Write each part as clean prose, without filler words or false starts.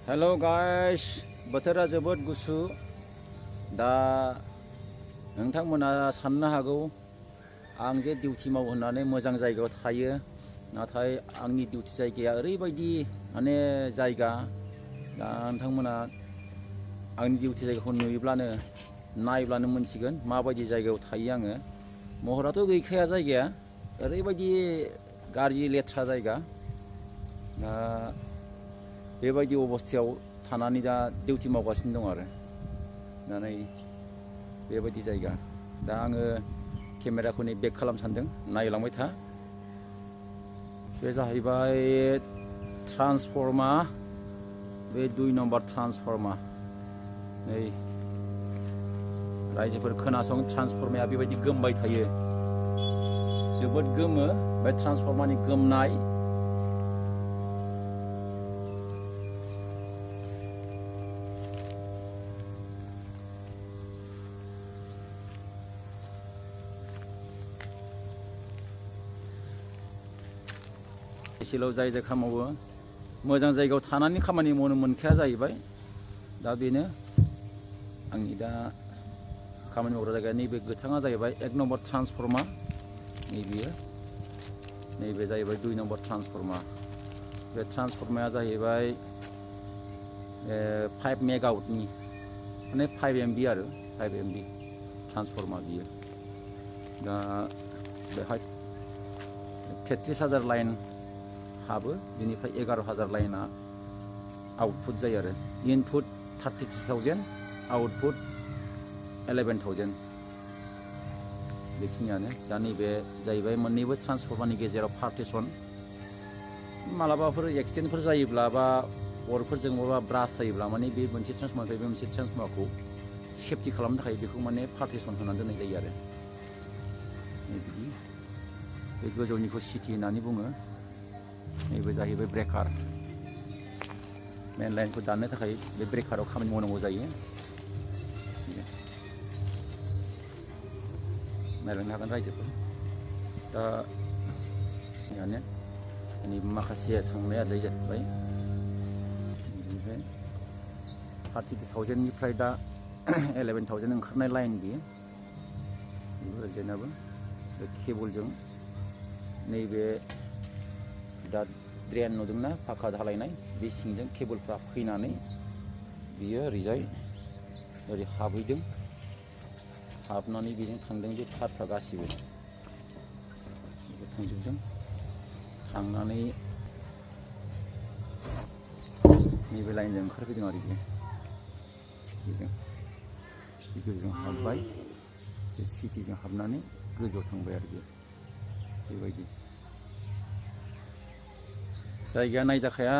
Hello guys बोथोरा जोबोद गुसु दा नोंथांमोना साननो हागौ आं जे डिउटि मावो होननानै मोजां जायगायाव थायो नाथाय आंनि डिउटि जायगाया ओरैबायदि माने जायगा दा नोंथांमोना आंनि डिउटि जायगाखौ नुयोब्लानो नायब्लानो मोनथिगोन माबायदि जायगायाव थायो आङो महराथ' गैखाया जायगाया ओरैबायदि गाज्रि लेथ्रा जायगा दा बेबायदि अबस्थायाव थानानै दा डिउटि मावगासिनो दं आरो दा नै बेबायदि जायगा दा आङो केमेराखौ नै बेक खालामनो सानदों नायलांबाय था बे जाहैबाय ट्रान्सफर्मार बे 2 नम्बर ट्रान्सफर्मार नै रायजोफोर खोनासं ट्रान्सफर्माया बेबायदि गोमबाय थायो जोबोद गोमो बे ट्रान्सफर्मारनि गोमनाय एसेल' जाय जाय खामावो मोजां जायगायाव थानानै खामानि मावनो मोनखाया जाहैबाय दा बेनो आंनि दा खामानि मावग्रा जायगाया नैबे गोथाङा जाहैबाय 1 नम्बर ट्रान्सफर्मार नैबे जाहैबाय 2 नम्बर ट्रान्सफर्मार बे ट्रान्सफर्माया जाहैबाय 5 मेगावाटनि माने 5 MB आरो 5 MB ट्रान्सफर्मार बियो दा बेहाय 33,000 लाइन हाबो बेनिफ्राय 11,000 लाइना आउटपुट जायो आरो इनपुट 33,000 आउटपुट 11,000 बेखिनियानो दा नैबे जाहैबाय मोननैबो ट्रान्सफर्मारनि गेजेराव पार्टिसन मालाबाफोर एक्सिडेन्टफोर जायोब्ला बा अरफोरजों बा ब्रास जायोब्ला माने बे मोनसे ट्रान्सफर्मारनिफ्राय बे मोनसे ट्रान्सफर्मारखौ सेफटि खालामनो थाखाय बेखौ माने पार्टिसन होनानै दोननाय जायो आरो बिदि बे गोजौनिखौ सिटि होननानै बुङो नैबे जाहैबाय ब्रेकार मेन लाइनखौ दाननो थाखाय बे ब्रेकाराव खामानि मावनांगौ जायो नायलांनो हागोन रायजोफोर दा यानो माखासे थांनाया जाहैबाय बेनिफ्राय 32,000निफ्राय दा 11,000 ओंखारनाय लाइन बियो बेबो जेनाबो बे केबलजों नैबे दा ड्रेन नुदोंना फाखा धालायनाय बे सिंजों केबलफ्रा फैनानै बियो ओरैजाय ओरै हाबहैदों हाबनानै बेजों थांदों बे तारफ्रा गासिबो थांजोबदों थांनानै नैबे लाइनजों ओंखारफैदों आरो बेजों बे गोजौजों हाबबाय बे सिटिजों हाबनानै गोजौआव थांबाय आरो बेबायदि जायगाया नायजाखाया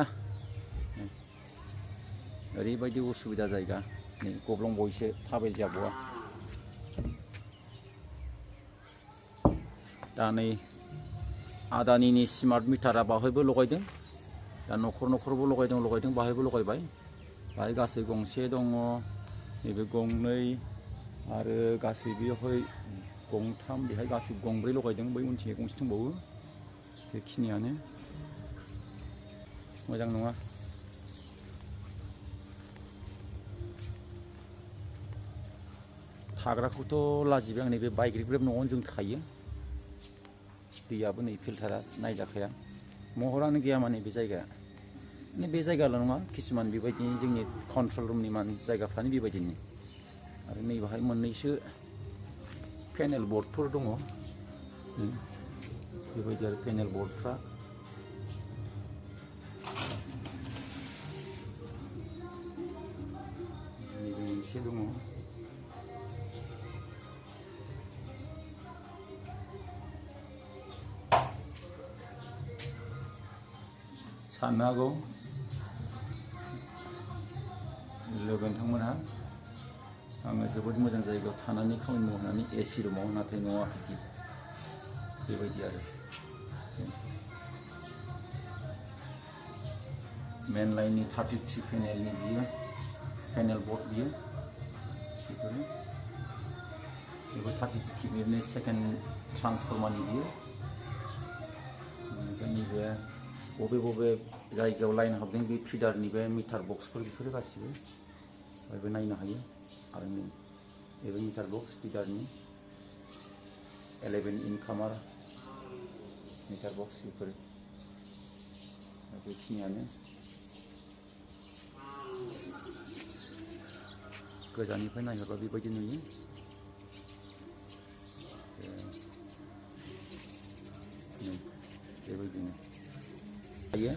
ओरैबायदि उसुबिदा जायगा नै गब्लं बयसो थाबायजाबावा दा नै आदानिनि स्मार्ट मिटारा बाहायबो लगायदों दा न'खरबो लगायदों बाहायबो लगायबाय बाहाय गासै गंसे दङ नैबे गंनै आरो गासै बेवहाय गंथाम बेहाय गासै गंब्रै लगायदों बै उनथिं गंसे दंबावो बेखिनियानो मोजां नङा थाग्राखौथ' लाजिबाय आं नैबे बायग्रेब न'आवनो जों थायो दैयाबो नै फिल्टारा नायजाखाया महरानो गैया माने बे जायगाया माने बे जायगाल' नङा किसुमान बेबायदिनो जोंनि कन्ट्रल रुमनि जायगाफ्रानो बेबायदिनो आरो नैबाहाय मोननैसो पेनेल बर्डफोर दङ बेबायदि आरो पेनेल बर्डफ्रा मोनसे दङ साननो हागौ लोगो नोंथांमोनहा आङो जोबोद मोजां जायगायाव थानानै खामानि मावनानै एसि रुमाव नाथाय न'आ बिदि बेबायदि आरो मेन लाइननि 33 पेनेलनि बियो पेनेल बर्ड बियो बेबो 33 पेनेलनि सेकेन्ड ट्रान्सफर्मारनि बियो नैबे बबे जायगायाव लाइन हाबदों बे फिडारनि बे मिटार बक्सफोर बेफोरो गासिबो बयबो नायनो हायो आरो नै बेबो मिटार बक्स फिडारनि 11 इनकामार मिटार बक्स बेफोर बेखिनियानो गोजाननिफ्राय नायहरबा बेबायदि नुयो बेबायदिनो हायो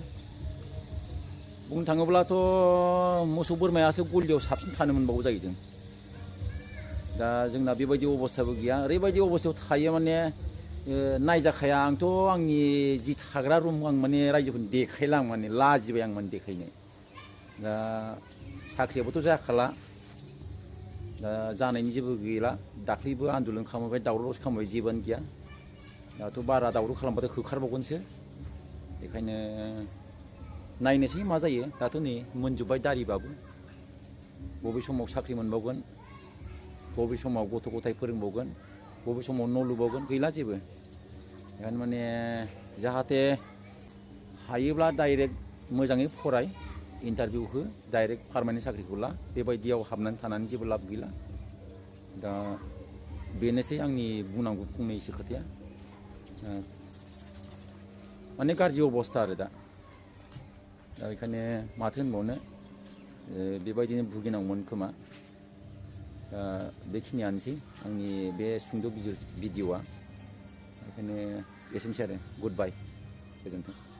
बुंनो थाङोब्लाथ' मोसौ बोरमायासो गलियाव साबसिन थानो मोनबावो जाहैदों दा जोंना बेबायदि अबस्थाबो गैया ओरैबायदि अबस्थायाव थायो माने नायजाखाया आंथ' आंनि जि थाग्रा रुम आं माने रायजोफोरनो देखायला आं माने लाजिबाय आं माने देखायनो दा साख्रियाबोथ' जाखाला दा जानायनि जेबो गैला दाख्लैबो आन्दलन खालामबाय दावरावसो खालामबाय जेबोआनो गैया दाथ' बारा दावराव खालामबाथ' होखारबावगोनसो बेखायनो नायनोसै मा जायो दाथ' नै मोनजोब्बाय दारिबाबो बबे समाव साख्रि मोनबावगोन बबे समाव गथ' गथाय फोरोंबावगोन बबे समाव न' लुबावगोन गैला जेबो बेखायनो माने जाहाथे हायोब्ला डाइरेक्ट मोजाङै फराय इन्टारभिउ हो डाइरेक्ट पारमानेन्ट साख्रिखौ ला बेबायदियाव हाबनानै थानानै जेबो लाब गैला दा बेनोसै आंनि बुंनांगौ फंनैसो खोथाया माने गाज्रि अबस्था आरो दा बेखायनो माथो होनबावनो बेबायदिनो भुगिनांगौमोन खोमा बेखिनियानोसै आंनि बे सुंद' भिडिअ'आ बेखायनो एसेनोसै आरो गुड बाय गोजोन्थों।